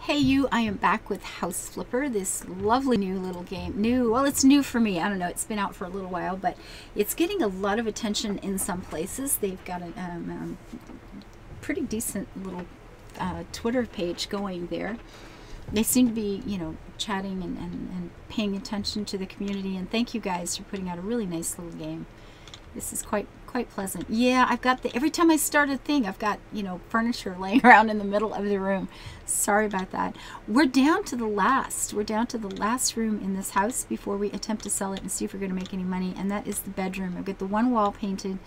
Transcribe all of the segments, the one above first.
Hey you, I am back with House Flipper, this lovely new little game. Well, it's new for me. I don't know, it's been out for a little while, but it's getting a lot of attention in some places. They've got a pretty decent little Twitter page going there. They seem to be, you know, chatting and paying attention to the community, and thank you guys for putting out a really nice little game. This is quite pleasant. Yeah, I've got every time I start a thing, I've got, you know, furniture laying around in the middle of the room. Sorry about that. We're down to the last room in this house before we attempt to sell it and see if we're going to make any money, and that is the bedroom. I've got the one wall painted. I'm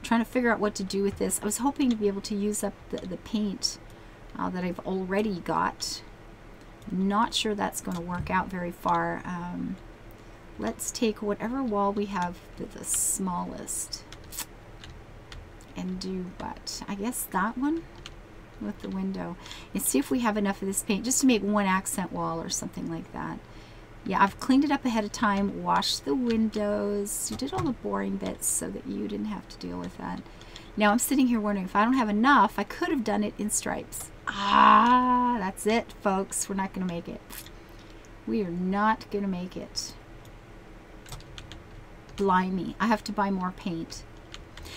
trying to figure out what to do with this. I was hoping to be able to use up the paint that I've already got. Not sure that's going to work out very far. Let's take whatever wall we have the smallest and do what? I guess that one with the window. And see if we have enough of this paint just to make one accent wall or something like that. Yeah, I've cleaned it up ahead of time, washed the windows. You did all the boring bits so that you didn't have to deal with that. Now I'm sitting here wondering if I don't have enough, I could have done it in stripes. Ah, that's it, folks. We're not going to make it. We are not going to make it. Blimey, I have to buy more paint.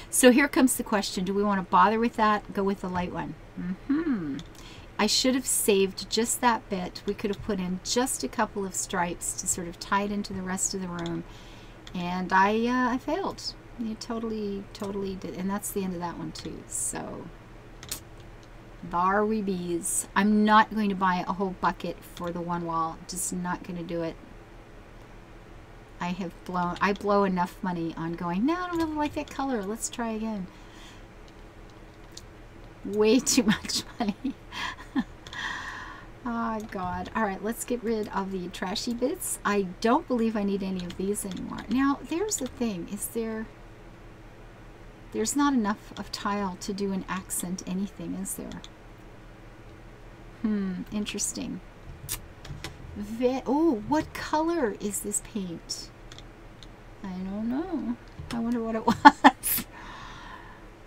So here comes the question. Do we want to bother with that? Go with the light one. I should have saved just that bit. We could have put in just a couple of stripes to sort of tie it into the rest of the room. And I failed. You totally did. And that's the end of that one too. So there we bees. I'm not going to buy a whole bucket for the one wall. Just not going to do it. I blow enough money on going, no, I don't really like that color. Let's try again. Way too much money. Oh, God. All right, let's get rid of the trashy bits. I don't believe I need any of these anymore. Now, there's the thing. There's not enough of tile to do an accent anything, is there? Interesting. Oh, what color is this paint? I don't know. I wonder what it was.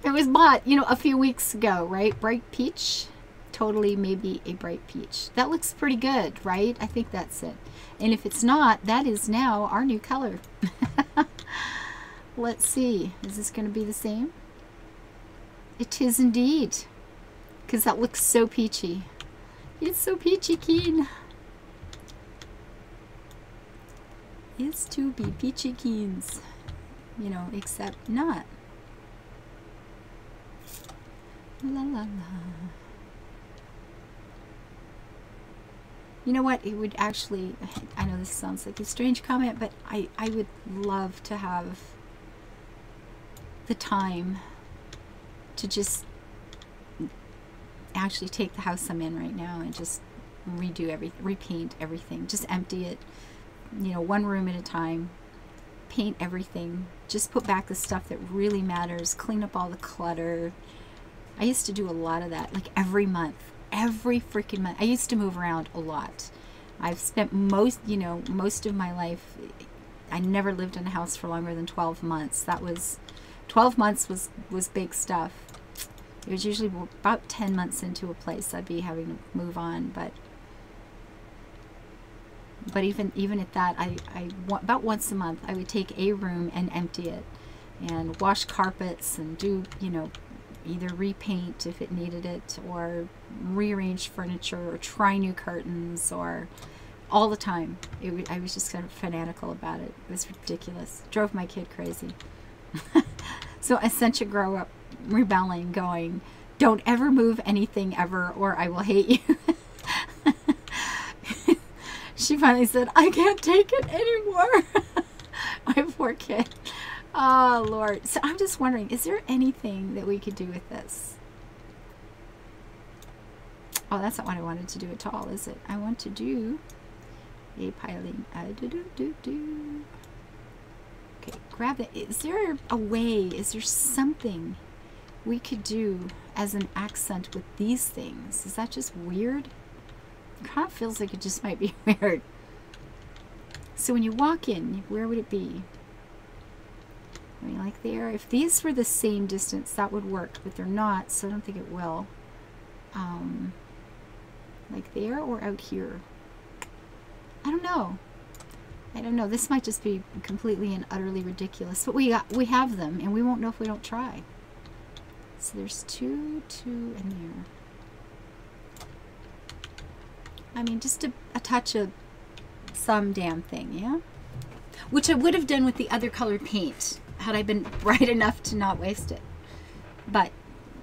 It was bought, you know, a few weeks ago, right? Bright peach. Totally maybe a bright peach. That looks pretty good, right? I think that's it. And if it's not, that is now our new color. Let's see. Is this going to be the same? It is indeed. Because that looks so peachy. It's so peachy keen. Is to be peachy keens, you know, except not. La la la. You know what? It would actually, I know this sounds like a strange comment, but I would love to have the time to just actually take the house I'm in right now and just redo everything, repaint everything, just empty it. You know, one room at a time, paint everything, just put back the stuff that really matters, clean up all the clutter. I used to do a lot of that, like every month, every freaking month. I used to move around a lot. I've spent most of my life, I never lived in a house for longer than 12 months. That was, 12 months was big stuff. It was usually about 10 months into a place I'd be having to move on, but even at that, about once a month I would take a room and empty it and wash carpets and do, you know, either repaint if it needed it or rearrange furniture or try new curtains, or all the time. I was just kind of fanatical about it. It was ridiculous. It drove my kid crazy. So I sent you grow up rebelling, going, don't ever move anything ever or I will hate you. She finally said, I can't take it anymore. My poor kid. Oh, Lord. So I'm just wondering, is there anything that we could do with this? Oh, that's not what I wanted to do at all, is it? I want to do a piling. Okay, grab it. Is there a way, is there something we could do as an accent with these things? Is that just weird? It kind of feels like it just might be weird. So when you walk in, where would it be? I mean, like there. If these were the same distance, that would work, but they're not, so I don't think it will. Like there or out here? I don't know. I don't know. This might just be completely and utterly ridiculous. But we have them, and we won't know if we don't try. So there's two in there. I mean, just a touch of some damn thing, yeah? Which I would have done with the other colored paint had I been bright enough to not waste it. But,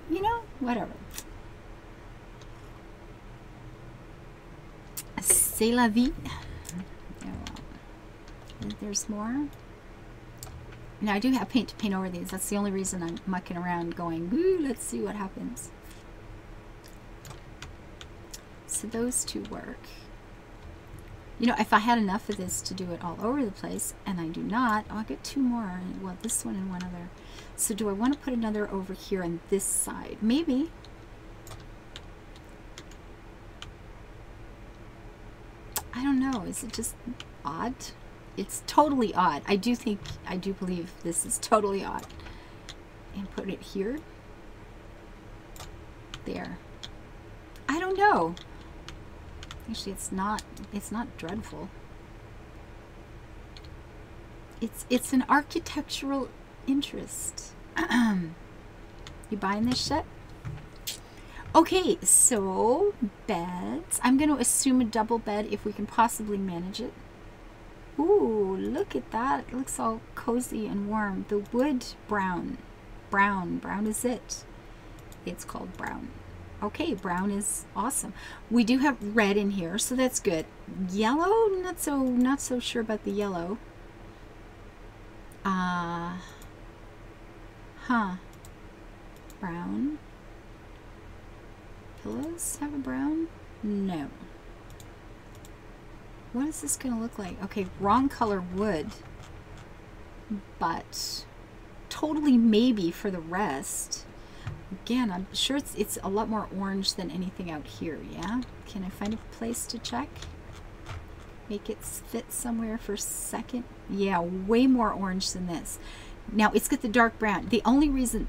you know, whatever. C'est la vie. There's more. Now I do have paint to paint over these. That's the only reason I'm mucking around going, ooh, let's see what happens. So those two work. You know, if I had enough of this to do it all over the place, and I do not, I'll get two more. Well, this one and one other. So do I want to put another over here on this side? Maybe. I don't know. Is it just odd? It's totally odd. I do believe this is totally odd. And put it here. There. I don't know. Actually, it's not dreadful. It's an architectural interest. You buying this shit? Okay, so beds. I'm going to assume a double bed if we can possibly manage it. Ooh, look at that. It looks all cozy and warm. The wood brown. Brown is it. It's called brown. Okay, brown is awesome. We do have red in here, so that's good. Yellow, not so sure about the yellow. Brown. Pillows have a brown? No. What is this going to look like? Okay, wrong color wood, but totally maybe for the rest. Again, I'm sure it's a lot more orange than anything out here, yeah? Can I find a place to check? Make it fit somewhere for a second. Yeah, way more orange than this. Now, it's got the dark brown. The only reason,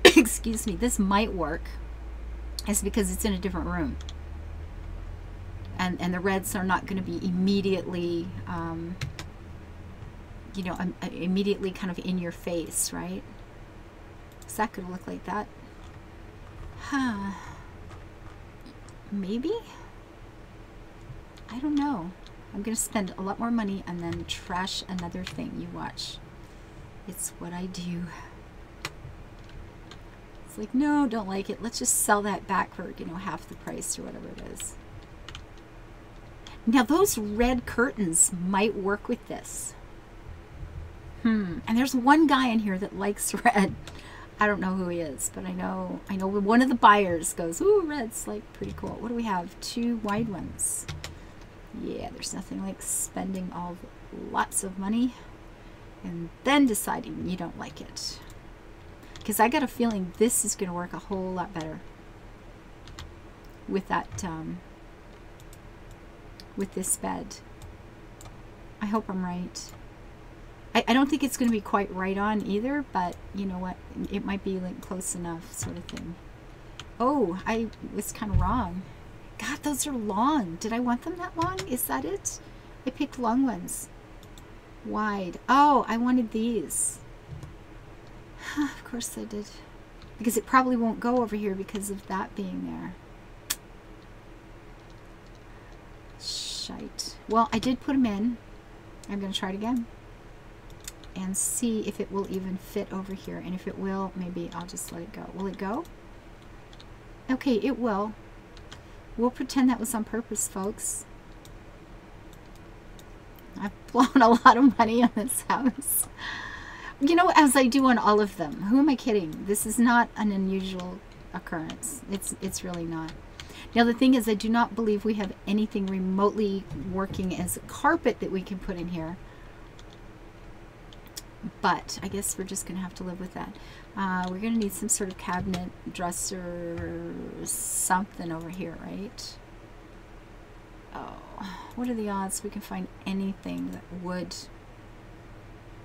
excuse me, this might work is because it's in a different room. And the reds are not going to be immediately, you know, immediately kind of in your face, right? Is that going to look like that? Huh. Maybe? I don't know. I'm going to spend a lot more money and then trash another thing. You watch. It's what I do. It's like, no, don't like it. Let's just sell that back for, you know, half the price or whatever it is. Now those red curtains might work with this. And there's one guy in here that likes red. I don't know who he is, but I know one of the buyers goes, ooh, red's like pretty cool. What do we have? Two wide ones. Yeah, there's nothing like spending lots of money and then deciding you don't like it. Because I got a feeling this is going to work a whole lot better with that, with this bed. I hope I'm right. I don't think it's going to be quite right on either, but you know what? It might be like close enough sort of thing. Oh, I was kind of wrong. God, those are long. Did I want them that long? Is that it? I picked long ones. Wide. Oh, I wanted these. Of course I did. Because it probably won't go over here because of that being there. Shite. Well, I did put them in. I'm going to try it again. And see if it will even fit over here. And if it will, maybe I'll just let it go. Will it go? Okay, it will. We'll pretend that was on purpose, folks. I've blown a lot of money on this house. You know, as I do on all of them. Who am I kidding? This is not an unusual occurrence. It's really not. Now the thing is, I do not believe we have anything remotely working as a carpet that we can put in here. But I guess we're just going to have to live with that. We're going to need some sort of cabinet, dresser, something over here, right? Oh, what are the odds we can find anything that would...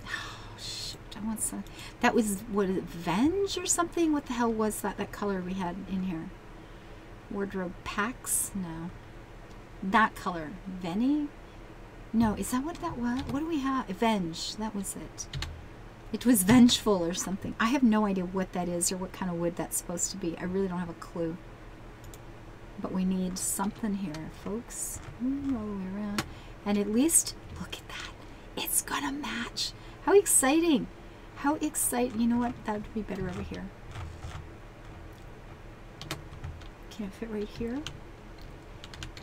Oh, shoot, I want some... That was, what is it, Venge or something? What the hell was that color we had in here? Wardrobe packs? No. That color. Veni? No, is that what that was? What do we have? Avenge. That was it. It was vengeful or something. I have no idea what that is or what kind of wood that's supposed to be. I really don't have a clue. But we need something here, folks. Ooh, all the way around. And at least, look at that. It's gonna match. How exciting. How exciting. You know what? That would be better over here. Can it fit right here?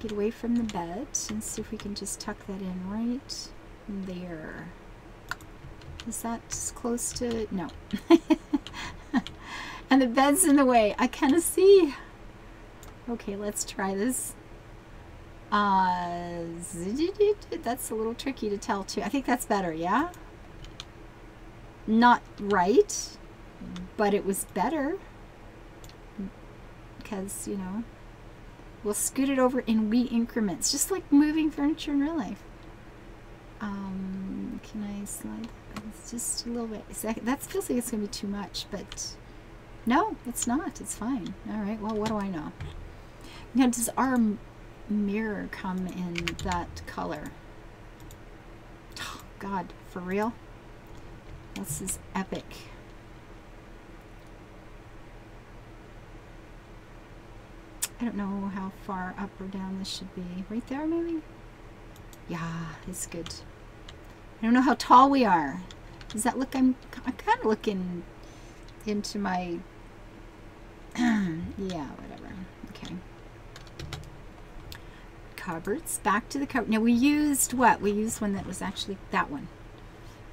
Get away from the bed and see if we can just tuck that in right there. Is that as close to... No. And the bed's in the way. I kind of see. Okay, let's try this. That's a little tricky to tell too. I think that's better, yeah? Not right, but it was better. Because, you know, we'll scoot it over in wee increments, just like moving furniture in real life. Can I slide? It's just a little bit. That feels like it's going to be too much, but no, it's not. It's fine. All right, well, what do I know? Now, does our mirror come in that color? Oh, God, for real? This is epic. I don't know how far up or down this should be. Right there, maybe? Yeah, it's good. I don't know how tall we are. Does that look... I'm kind of looking into my... yeah, whatever. Okay. Cupboards. Back to the cupboard. Now, we used what? We used one that was actually that one.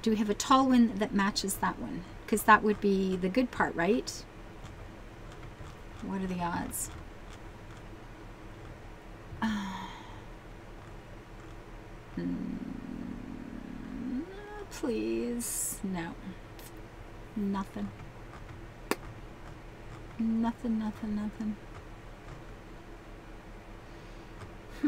Do we have a tall one that matches that one? Because that would be the good part, right? What are the odds? Please. No. Nothing. Nothing, nothing, nothing. I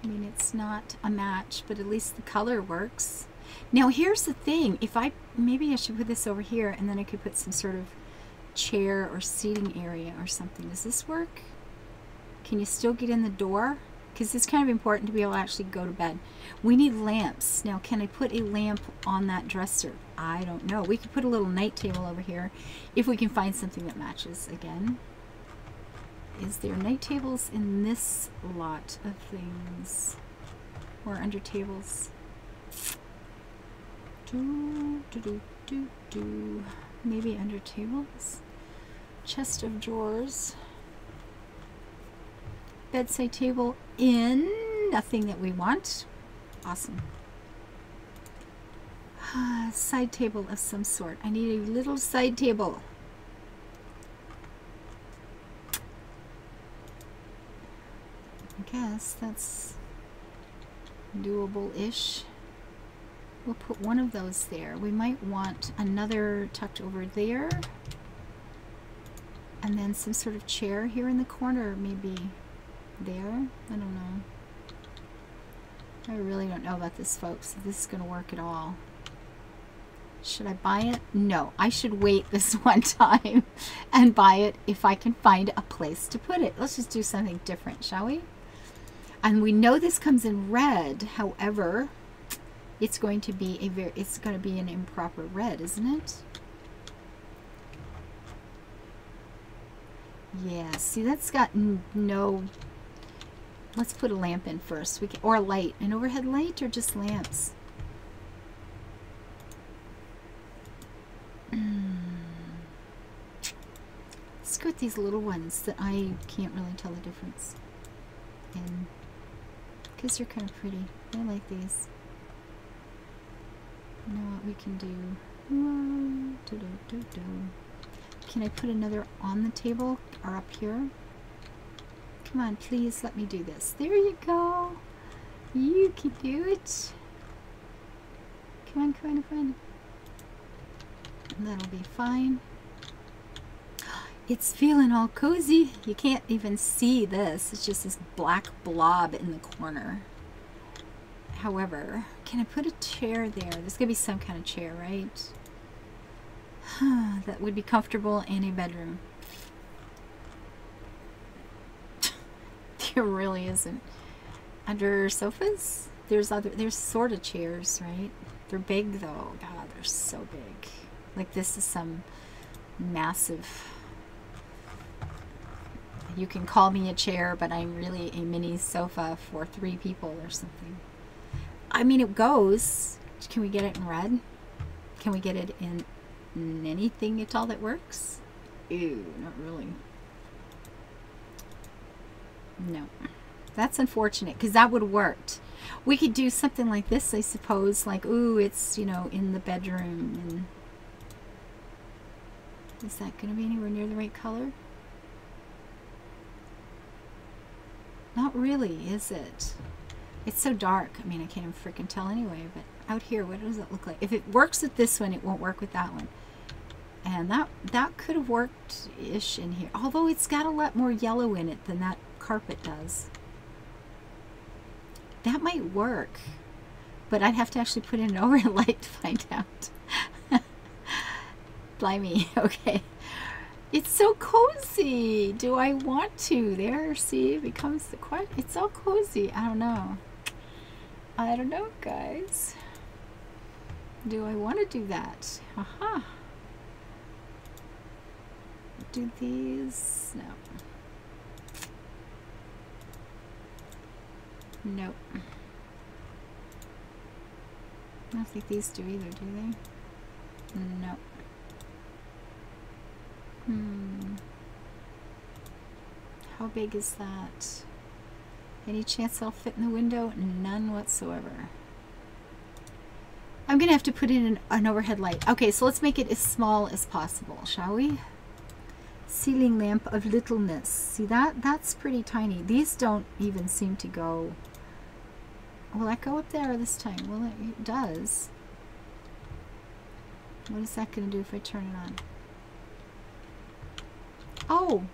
mean, it's not a match, but at least the color works. Now, here's the thing. If maybe I should put this over here, and then I could put some sort of chair or seating area or something. Does this work? Can you still get in the door? Because it's kind of important to be able to actually go to bed. We need lamps. Now, can I put a lamp on that dresser? I don't know. We could put a little night table over here if we can find something that matches again. Is there night tables in this lot of things? Or under tables? Maybe under tables? Chest of drawers. Bedside table in. Nothing that we want. Awesome. Side table of some sort. I need a little side table. I guess that's doable-ish. We'll put one of those there. We might want another tucked over there. And then some sort of chair here in the corner, maybe there. I don't know. I really don't know about this, folks, if this is going to work at all. Should I buy it? No, I should wait this one time and buy it if I can find a place to put it. Let's just do something different, shall we? And we know this comes in red. However, it's going to be an improper red, isn't it? Yeah, see, that's got no... Let's put a lamp in first. Or a light. An overhead light or just lamps? Let's go with these little ones that I can't really tell the difference in. Because they're kind of pretty. I like these. You know what we can do? Can I put another on the table or up here? Come on, please let me do this. There you go. You can do it. Come on, come on, come on. That'll be fine. It's feeling all cozy. You can't even see this. It's just this black blob in the corner. However, can I put a chair there? There's gonna be some kind of chair, right? That would be comfortable in a bedroom. There really isn't. Under sofas, there's sort of chairs, right? They're big though. God, they're so big. Like this is some massive. You can call me a chair, but I'm really a mini sofa for 3 people or something. I mean, it goes. Can we get it in red? Can we get it in anything at all that works? Ew, not really. No. That's unfortunate, because that would have worked. We could do something like this, I suppose. Like, ooh, it's, you know, in the bedroom. And is that going to be anywhere near the right color? Not really, is it? It's so dark. I mean, I can't even freaking tell anyway. But out here, what does it look like? If it works with this one, it won't work with that one. And that could have worked-ish in here. Although it's got a lot more yellow in it than that carpet does. That might work. But I'd have to actually put in an overhead light to find out. Blimey. Okay. It's so cozy. Do I want to? There, see, it becomes the question. It's all cozy. I don't know. I don't know, guys. Do I want to do that? Haha. Do these? No. Nope. I don't think these do either, do they? Nope. How big is that? Any chance I'll fit in the window? None whatsoever. I'm gonna have to put in an overhead light. Okay, so let's make it as small as possible, shall we? Ceiling lamp of littleness. See that? That's pretty tiny. These don't even seem to go. Will that go up there this time? Well, it does. What is that gonna do if I turn it on? Oh,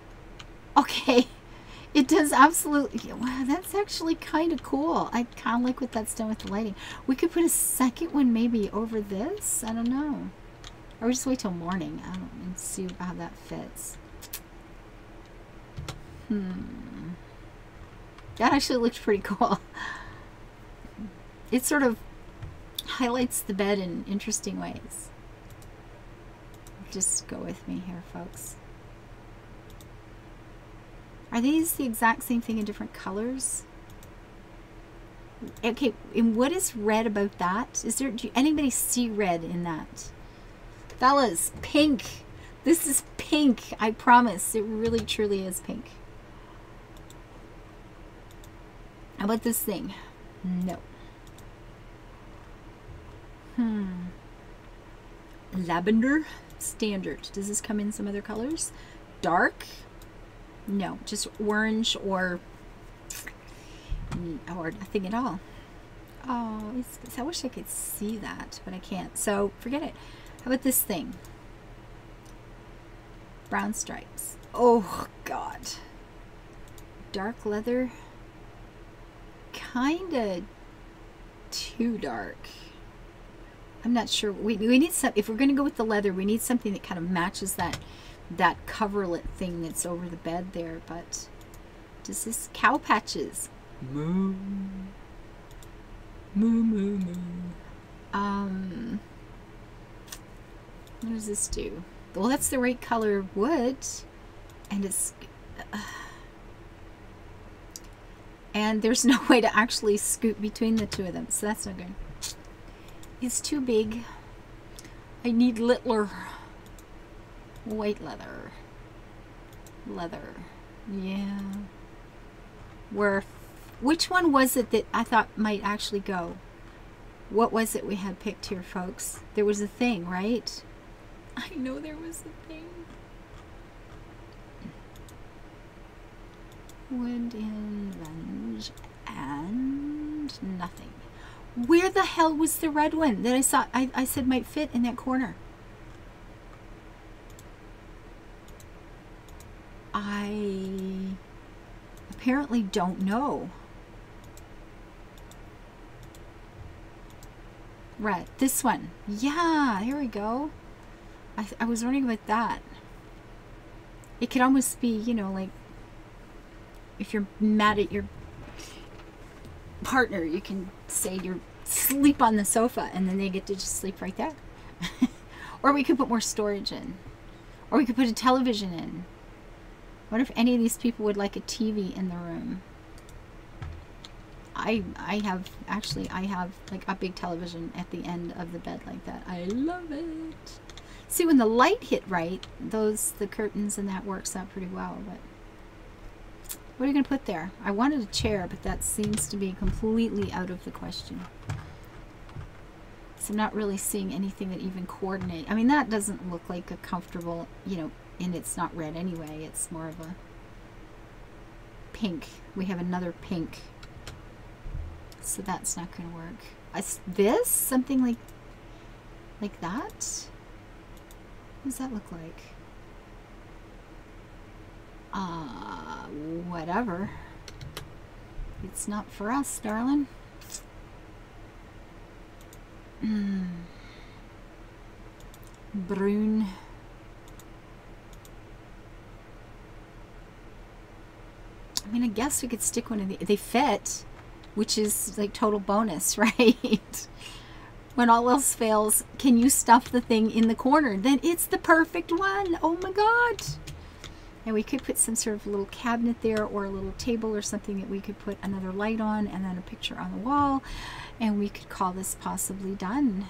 okay. It does absolutely. Wow, that's actually kind of cool. I kind of like what that's done with the lighting. We could put a second one maybe over this. I don't know. Or we just wait till morning. I don't and see how that fits. That actually looked pretty cool. It sort of highlights the bed in interesting ways. Just go with me here, folks. Are these the exact same thing in different colors? Okay, and what is red about that? Is there, do anybody see red in that? Fellas, pink. This is pink, I promise. It really truly is pink. How about this thing? No. Lavender, standard. Does this come in some other colors? Dark? No, just orange or nothing at all. Oh, I wish I could see that, but I can't. So forget it. How about this thing? Brown stripes. Oh, God. Dark leather. Kind of too dark. I'm not sure. We need some. If we're going to go with the leather, we need something that kind of matches that coverlet thing that's over the bed there. But does this cow patches? Moo. Moo, moo, moo. What does this do? Well, that's the right color of wood, and it's and there's no way to actually scoot between the two of them, so that's not good. It's too big. I need littler. White leather. Leather. Yeah. Which one was it that I thought might actually go? What was it we had picked here, folks? There was a thing, right? I know there was a thing. Wood in range and nothing. Where the hell was the red one that I saw? I said might fit in that corner. I apparently don't know. Red. This one. Yeah, here we go. I was wondering about that. It could almost be, you know, like if you're mad at your partner, you can say you're sleep on the sofa and then they get to just sleep right there. Or we could put more storage in. Or we could put a television in. What if any of these people would like a TV in the room? I have like a big television at the end of the bed like that. I love it. See, when the light hit right, the curtains and that works out pretty well. But what are you going to put there? I wanted a chair, but that seems to be completely out of the question. So I'm not really seeing anything that even coordinate. I mean, that doesn't look like a comfortable, you know, and it's not red anyway. It's more of a pink. We have another pink. So that's not going to work. This? Something like that? What does that look like? Whatever. It's not for us, darling. Brune. I mean, I guess we could stick one of the... They fit, which is like total bonus, right? When all else fails, can you stuff the thing in the corner? Then it's the perfect one. Oh my God. And we could put some sort of little cabinet there or a little table or something that we could put another light on and then a picture on the wall. And we could call this possibly done.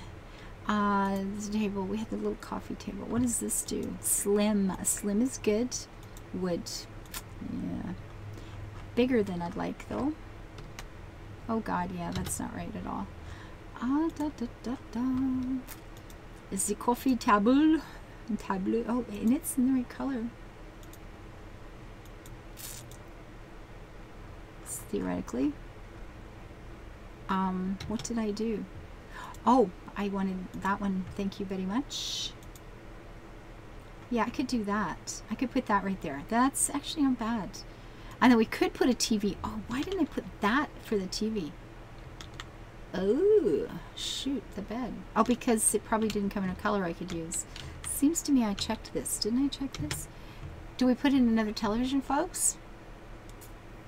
This table, we have the little coffee table. What does this do? Slim. Slim is good. Wood. Yeah. Bigger than I'd like though. Oh God, yeah, that's not right at all. Is the coffee table? Tableau. Oh, and it's in the right color. Theoretically. What did I do? Oh, I wanted that one. Thank you very much. Yeah, I could do that. I could put that right there. That's actually not bad. And then we could put a TV. Oh, why didn't I put that for the TV? Oh, shoot, the bed. Oh, because it probably didn't come in a color I could use. Seems to me I checked this. Didn't I check this? Do we put in another television, folks?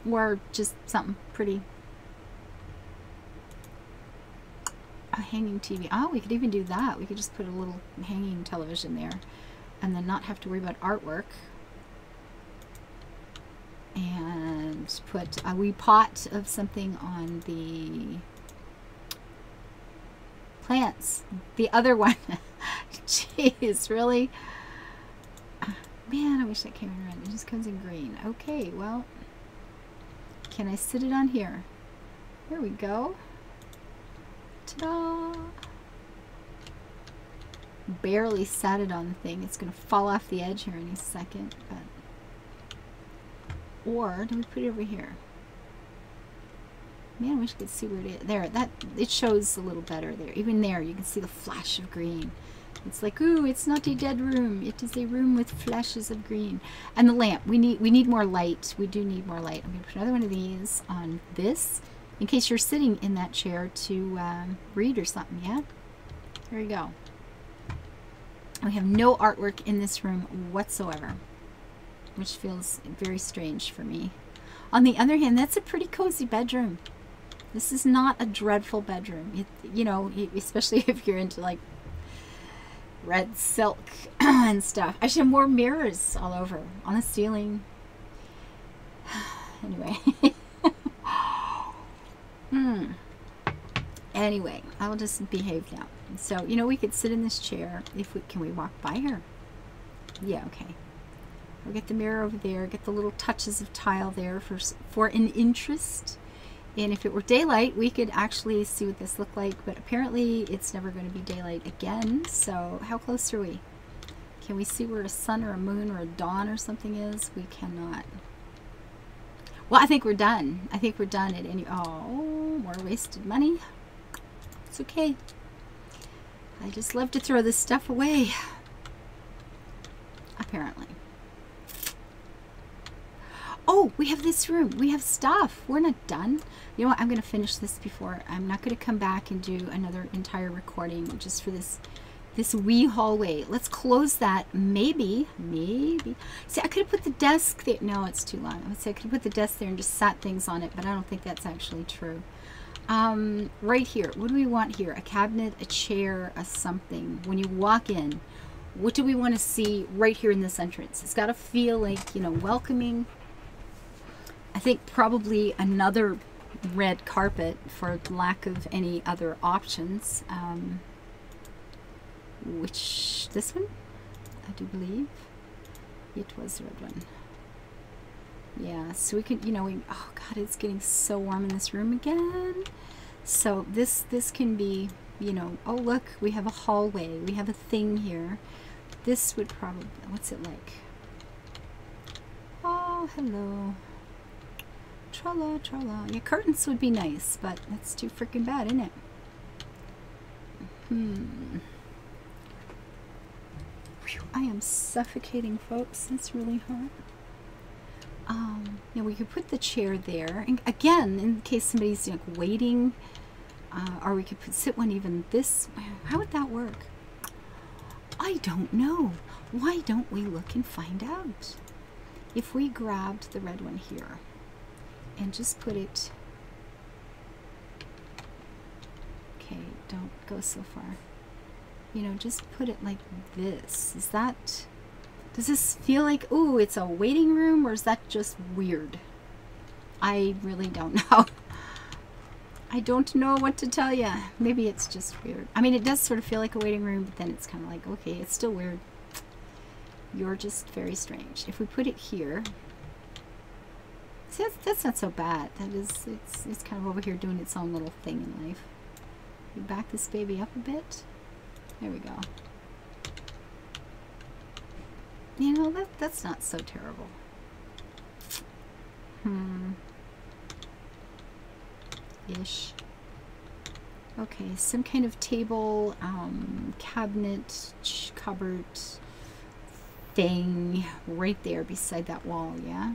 Or just something pretty? A hanging TV. Oh, we could even do that. We could just put a little hanging television there and then not have to worry about artwork. And put a wee pot of something on the plants. The other one. Jeez, really? Man, I wish that came in red. It just comes in green. Okay, well, can I sit it on here? There we go. Ta-da! Barely sat it on the thing. It's going to fall off the edge here any second. But or do we put it over here? Man, I wish I could see where it is. There, that it shows a little better there. Even there, you can see the flash of green. It's like, ooh, it's not a dead room. It is a room with flashes of green. And the lamp. We need more light. We do need more light. I'm going to put another one of these on this, in case you're sitting in that chair to read or something. Yeah. There we go. We have no artwork in this room whatsoever, which feels very strange for me. On the other hand, that's a pretty cozy bedroom. This is not a dreadful bedroom. You know, especially if you're into like red silk and stuff. I should have more mirrors all over on the ceiling. Anyway. Anyway, I'll just behave now. So, you know, we could sit in this chair. Can we walk by her? Yeah, okay. We'll get the mirror over there, get the little touches of tile there for an interest. And if it were daylight, we could actually see what this looked like, but apparently it's never going to be daylight again. So how close are we? Can we see where a sun or a moon or a dawn or something is? We cannot. Well, I think we're done. I think we're done at any... Oh, more wasted money. It's okay. I just love to throw this stuff away. Apparently. Oh, we have this room. We have stuff. We're not done. You know what? I'm going to finish this before. I'm not going to come back and do another entire recording just for this wee hallway. Let's close that. Maybe. See, I could have put the desk there. No, it's too long. I would say I could have put the desk there and just sat things on it, but I don't think that's actually true. Right here. What do we want here? A cabinet, a chair, a something. When you walk in, what do we want to see right here in this entrance? It's got to feel like, you know, welcoming. I think probably another red carpet for lack of any other options. Which, this one? I do believe it was the red one. Yeah, so we can, you know, oh God, it's getting so warm in this room again. So this can be, you know, oh look, we have a hallway. We have a thing here. This would probably, what's it like? Oh, hello. Tra-la, tra-la. Yeah, curtains would be nice, but that's too freaking bad, isn't it? Whew, I am suffocating, folks. It's really hot. Now we could put the chair there, and again, in case somebody's like waiting, or we could sit one even this. How would that work? I don't know. Why don't we look and find out? If we grabbed the red one here and just put it, okay, don't go so far. You know, just put it like this. Is that, does this feel like, ooh, it's a waiting room, or is that just weird? I really don't know. I don't know what to tell you. Maybe it's just weird. I mean, it does sort of feel like a waiting room, but then it's kind of like, okay, it's still weird. You're just very strange. If we put it here, see, that's not so bad. That is, it's kind of over here doing its own little thing in life. We back this baby up a bit. There we go. You know, that's not so terrible. Ish. Okay, some kind of table, cabinet, cupboard thing right there beside that wall, yeah?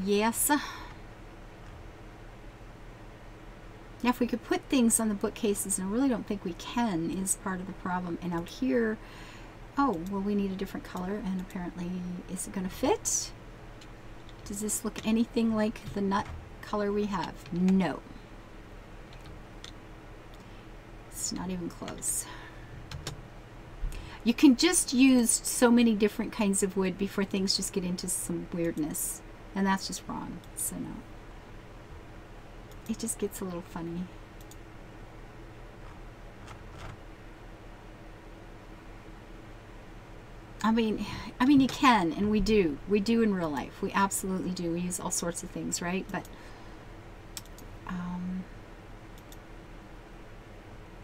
Yes. Now, if we could put things on the bookcases, and I really don't think we can, is part of the problem. And out here, oh, well, we need a different color, and apparently, is it going to fit? Does this look anything like the nut color we have? No. It's not even close. You can just use so many different kinds of wood before things just get into some weirdness. And that's just wrong. So no. It just gets a little funny. I mean you can, and we do. We do in real life. We absolutely do. We use all sorts of things, right? But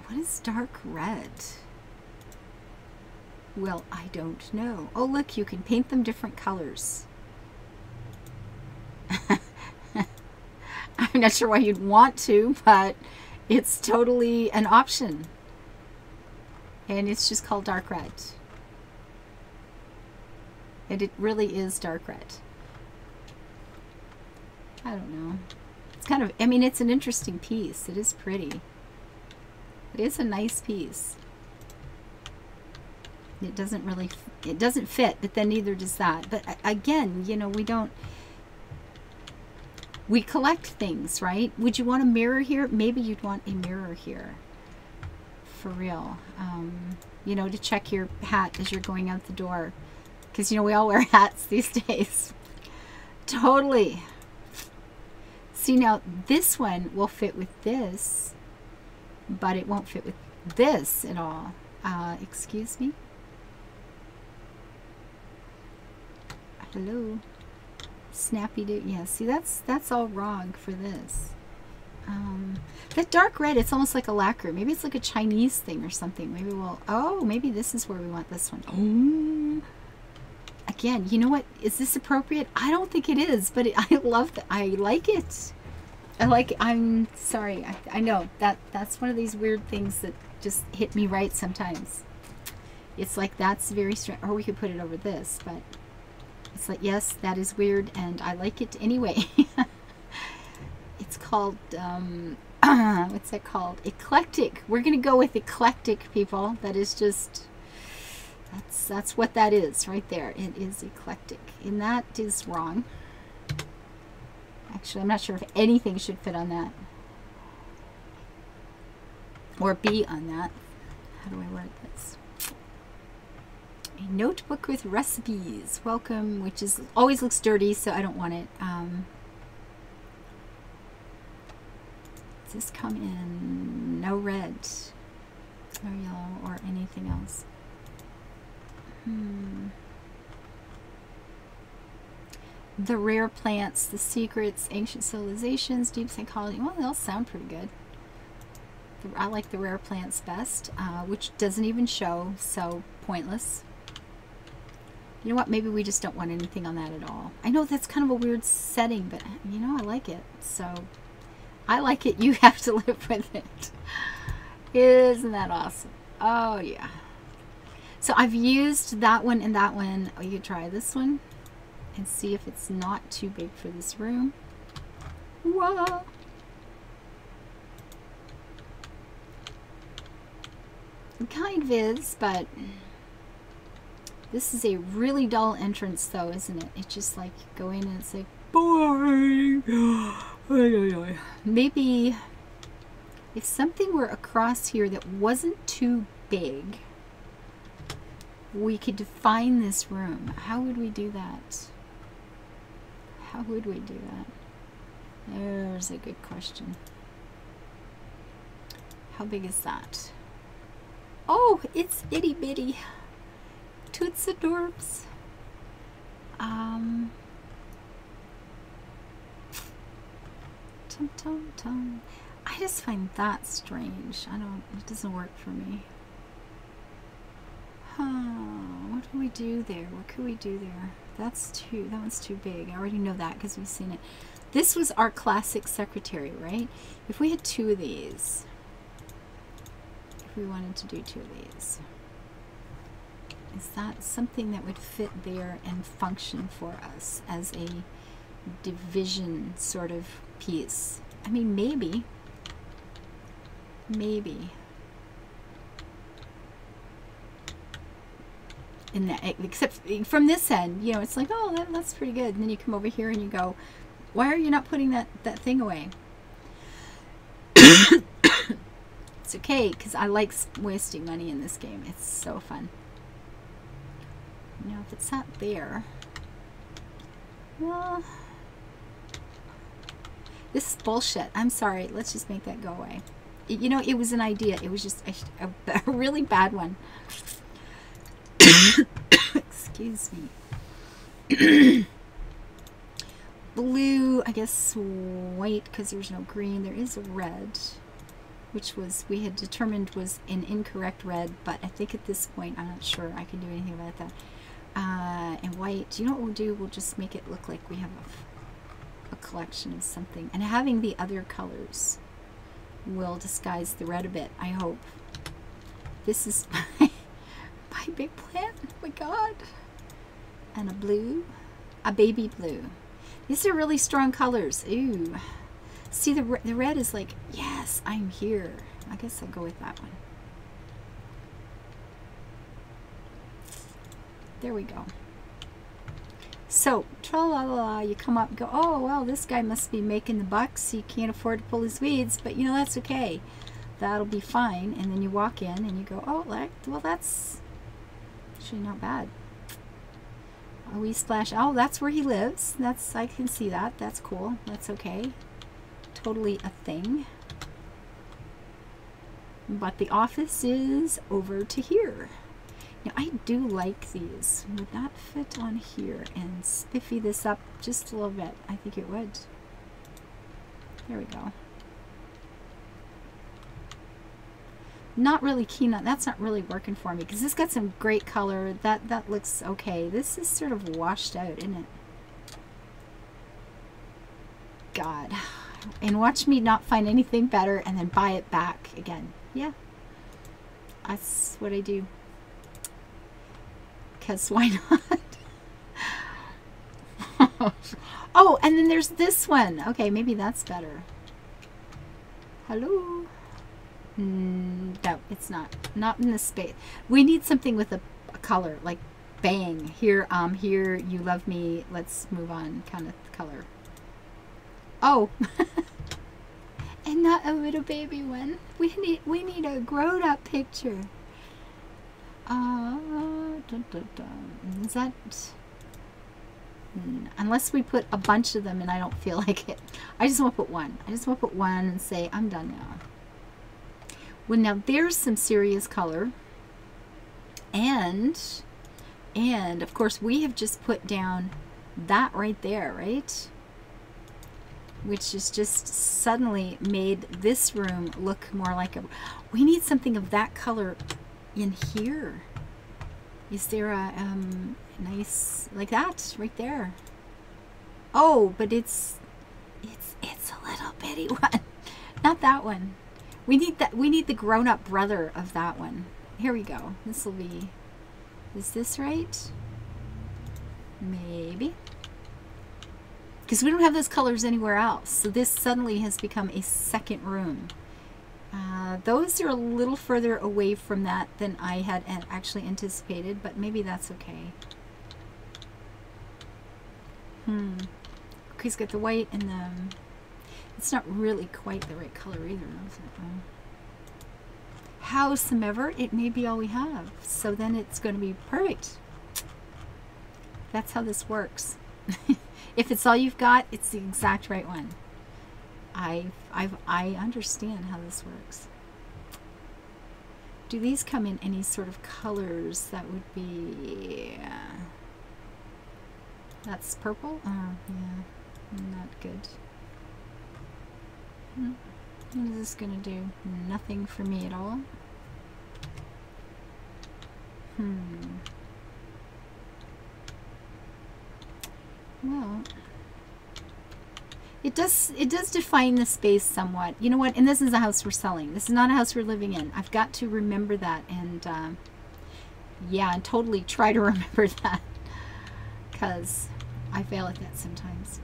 what is dark red? Well, I don't know. Oh, look, you can paint them different colors. I'm not sure why you'd want to, but it's totally an option. And it's just called dark red. And it really is dark red. I don't know. It's kind of, I mean, it's an interesting piece. It is pretty. It is a nice piece. It doesn't really, it doesn't fit, but then neither does that. But again, you know, we collect things, right? Would you want a mirror here? Maybe you'd want a mirror here. For real. You know, to check your hat as you're going out the door. Because, you know, we all wear hats these days. Totally. See, now, this one will fit with this, but it won't fit with this at all. Excuse me? Hello? Snappy do, yeah, see, that's all wrong for this. That dark red, it's almost like a lacquer. Maybe it's like a Chinese thing or something. Maybe we'll, oh, maybe this is where we want this one. Oh. Again, you know what? Is this appropriate? I don't think it is, but I love that. I like it. I like it. I'm sorry. I know that's one of these weird things that just hit me right sometimes. It's like that's very strange. Or we could put it over this, but It's like, yes, that is weird, and I like it anyway. It's called, what's that called? Eclectic. We're going to go with eclectic, people. That is just, that's what that is right there. It is eclectic. And that is wrong. Actually, I'm not sure if anything should fit on that. Or be on that. How do I word this? A notebook with recipes. Welcome, which is always looks dirty, so I don't want it. Does this come in no red, no yellow, or anything else? The rare plants, the secrets, ancient civilizations, deep psychology. Well, they all sound pretty good. I like the rare plants best, which doesn't even show, so pointless. You know what? Maybe we just don't want anything on that at all. I know that's kind of a weird setting, but you know, I like it. So I like it. You have to live with it. Isn't that awesome? Oh, yeah. So I've used that one and that one. Oh, you could try this one and see if it's not too big for this room. Whoa. It kind of is, but this is a really dull entrance though, isn't it? It's just like go in and it's like boring. Maybe if something were across here that wasn't too big, we could define this room. How would we do that? How would we do that? There's a good question. How big is that? Oh, it's itty bitty. Toots adorbs. Tum tum tum. I just find that strange. It doesn't work for me. What do we do there? What could we do there? That one's too big. I already know that because we've seen it. This was our classic secretary, right? If we had two of these, if we wanted to do two of these, is that something that would fit there and function for us as a division sort of piece? I mean, maybe. In that, except from this end, you know, it's like, oh, that's pretty good. And then you come over here and you go, why are you not putting that thing away? It's okay, because I like wasting money in this game. It's so fun. Now, if it's not there, well, this is bullshit. I'm sorry. Let's just make that go away. You know, it was an idea. It was just a really bad one. Excuse me. Blue, I guess white, because there's no green. There is a red, which was, we had determined was an incorrect red, but I think at this point, I'm not sure I can do anything about that. And white, you know what we'll do? We'll just make it look like we have a collection of something. And having the other colors will disguise the red a bit, I hope. This is my big plant. Oh my god. And a blue, a baby blue. These are really strong colors. Ooh. See, the red is like, yes, I'm here. I guess I'll go with that one. There we go. So, tra-la-la-la, you come up and go, oh, well, this guy must be making the bucks. He can't afford to pull his weeds, but, you know, that's okay. That'll be fine. And then you walk in and you go, oh, well, that's actually not bad. A wee splash. Oh, that's where he lives. I can see that. That's cool. That's okay. Totally a thing. But the office is over to here. Now, I do like these. Would that fit on here and spiffy this up just a little bit? I think it would. There we go. Not really keen on, that's not really working for me because this got some great color. That looks okay. This is sort of washed out, isn't it? God. And watch me not find anything better and then buy it back again. Yeah. That's what I do. Because why not? Oh, and then there's this one. Okay, maybe that's better. Hello. No, it's not. Not in this space. We need something with a color, like bang. Here, here, you love me. Let's move on kind of color. Oh. And not a little baby one. We need a grown up picture. Dun, dun, dun. Is that... Unless we put a bunch of them and I don't feel like it. I just want to put one. I just want to put one and say, I'm done now. Well, now there's some serious color. And of course we have just put down that right there, right? Which is just suddenly made this room look more like a... We need something of that color in here. Is there a nice, like that right there? Oh, but it's a little bitty one. Not that one. We need that. We need the grown-up brother of that one. Here we go. This will be... Is this right? Maybe. Because we don't have those colors anywhere else. So this suddenly has become a second room. Those are a little further away from that than I had actually anticipated, but maybe that's okay. He's got the white and the... It's not really quite the right color either. Howsoever, it may be all we have. So then it's going to be perfect. That's how this works. If it's all you've got, it's the exact right one. I understand how this works. Do these come in any sort of colors that would be... that's purple? Oh, yeah. Not good. What is this going to do? Nothing for me at all. Well... It does define the space somewhat. You know what? And this is a house we're selling. This is not a house we're living in. I've got to remember that. And yeah, and totally try to remember that. Because I fail at that sometimes.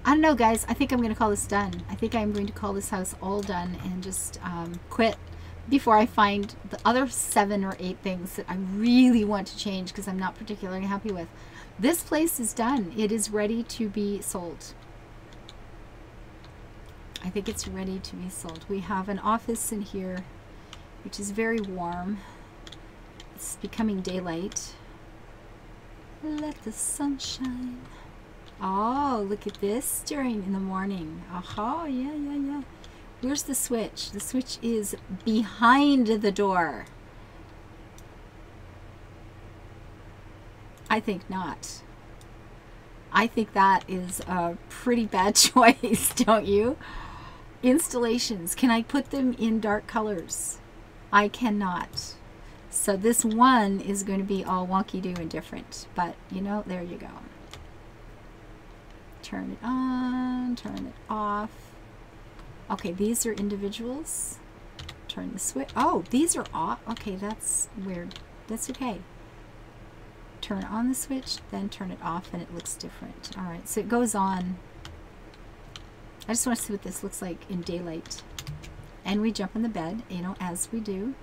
I don't know, guys. I think I'm going to call this done. I think I'm going to call this house all done and just quit before I find the other 7 or 8 things that I really want to change because I'm not particularly happy with. This place is done. It is ready to be sold. I think it's ready to be sold. We have an office in here, which is very warm. It's becoming daylight. Let the sun shine. Oh, look at this during in the morning. Aha, yeah, yeah, yeah. Where's the switch? The switch is behind the door. I think not. I think that is a pretty bad choice, don't you? Installations. Can I put them in dark colors? I cannot. So this one is going to be all wonky-do and different. But, you know, there you go. Turn it on, turn it off. Okay, these are individuals. Turn the switch. Oh, these are off. Okay, that's weird. That's okay. Turn on the switch, then turn it off, and it looks different. All right, so it goes on. I just want to see what this looks like in daylight. And we jump in the bed, you know, as we do.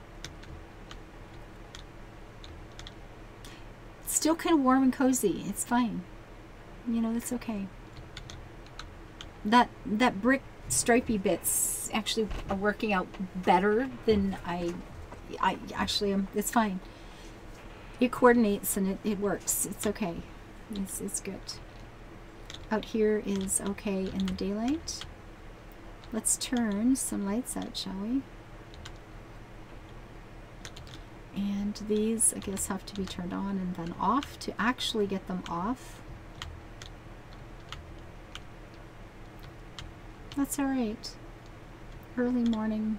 It's still kind of warm and cozy. It's fine. You know, it's okay. That brick stripy bits actually are working out better than I actually am. It's fine. It coordinates and it works. It's okay. It's good. Out here is okay in the daylight. Let's turn some lights out, shall we? And these, I guess, have to be turned on and then off to actually get them off. That's all right. Early morning.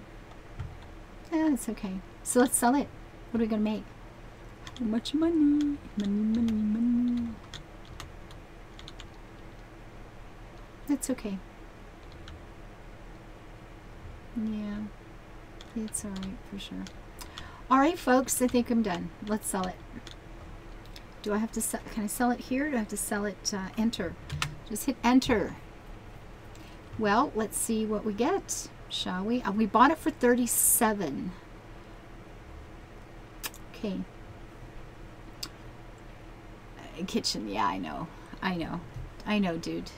Yeah, it's okay. So let's sell it. What are we going to make? How much money? Money. It's okay. Yeah, it's all right for sure. All right, folks, I think I'm done. Let's sell it. Do I have to sell, can I sell it here? Do I have to sell it, enter? Just hit enter. Well, let's see what we get, shall we? We bought it for 37. Okay. Kitchen, yeah, I know. I know. I know, dude.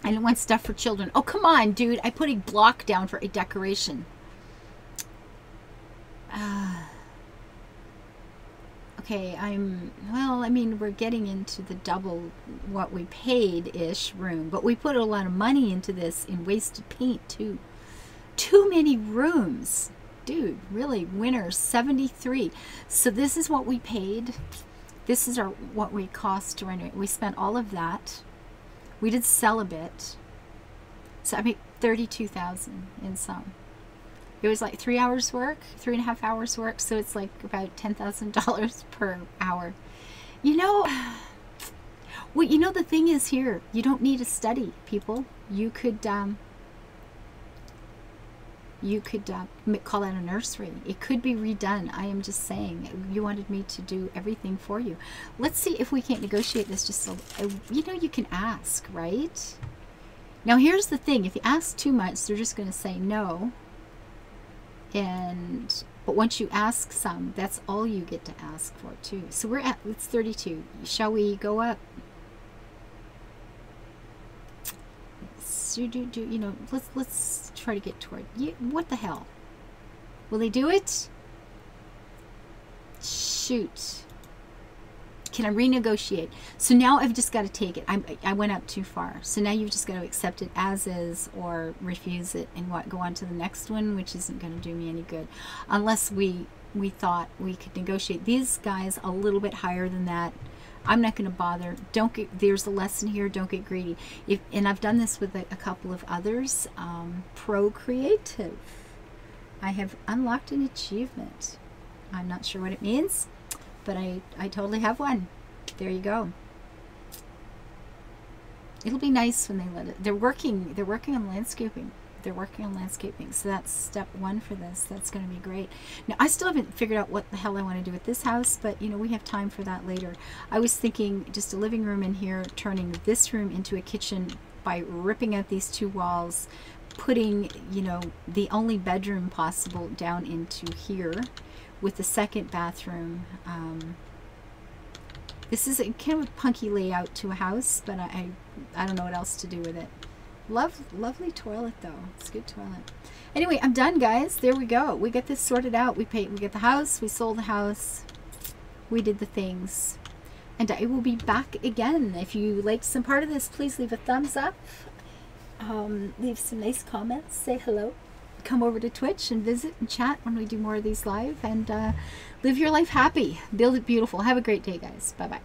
I don't want stuff for children. Oh, come on, dude. I put a block down for a decoration. Okay, well, I mean, we're getting into the double what we paid-ish room, but we put a lot of money into this in wasted paint, too. Too many rooms. Dude, really, winner, 73. So this is what we paid. This is what we cost to renovate. We spent all of that. We did sell a bit. So I made 32,000 in some. It was like 3 hours work, 3.5 hours work. So it's like about $10,000 per hour. You know, well, you know, the thing is here, you don't need a study, people. You could call that a nursery. It could be redone. I am just saying, you wanted me to do everything for you. Let's see if we can't negotiate this just a, you know, you can ask, right? Now here's the thing, if you ask too much, they're just going to say no. But once you ask some, that's all you get to ask for too. So we're at, it's 32. Shall we go up? You know, let's try to get toward you. What the hell? Will they do it? Shoot. Can I renegotiate? So now I've just got to take it. I went up too far. So now you've just got to accept it as is or refuse it and go on to the next one, which isn't going to do me any good. Unless we thought we could negotiate these guys a little bit higher than that. I'm not going to bother. Don't get, there's a lesson here. Don't get greedy. And I've done this with a couple of others. Procreative. I have unlocked an achievement. I'm not sure what it means, but I totally have one. There you go. It'll be nice when they let it. They're working on landscaping. They're working on landscaping. So that's step one for this. That's going to be great. Now, I still haven't figured out what the hell I want to do with this house, but, you know, we have time for that later. I was thinking just a living room in here, turning this room into a kitchen by ripping out these two walls, putting, you know, the only bedroom possible down into here with the second bathroom. This is a kind of a punky layout to a house, but I don't know what else to do with it. Lovely toilet though. It's a good toilet. Anyway, I'm done, guys. There we go. We got this sorted out. We get the house. We sold the house. We did the things. And I will be back again. If you liked some part of this, please leave a thumbs up. Leave some nice comments. Say hello. Come over to Twitch and visit and chat when we do more of these live. And live your life happy. Build it beautiful. Have a great day, guys. Bye-bye.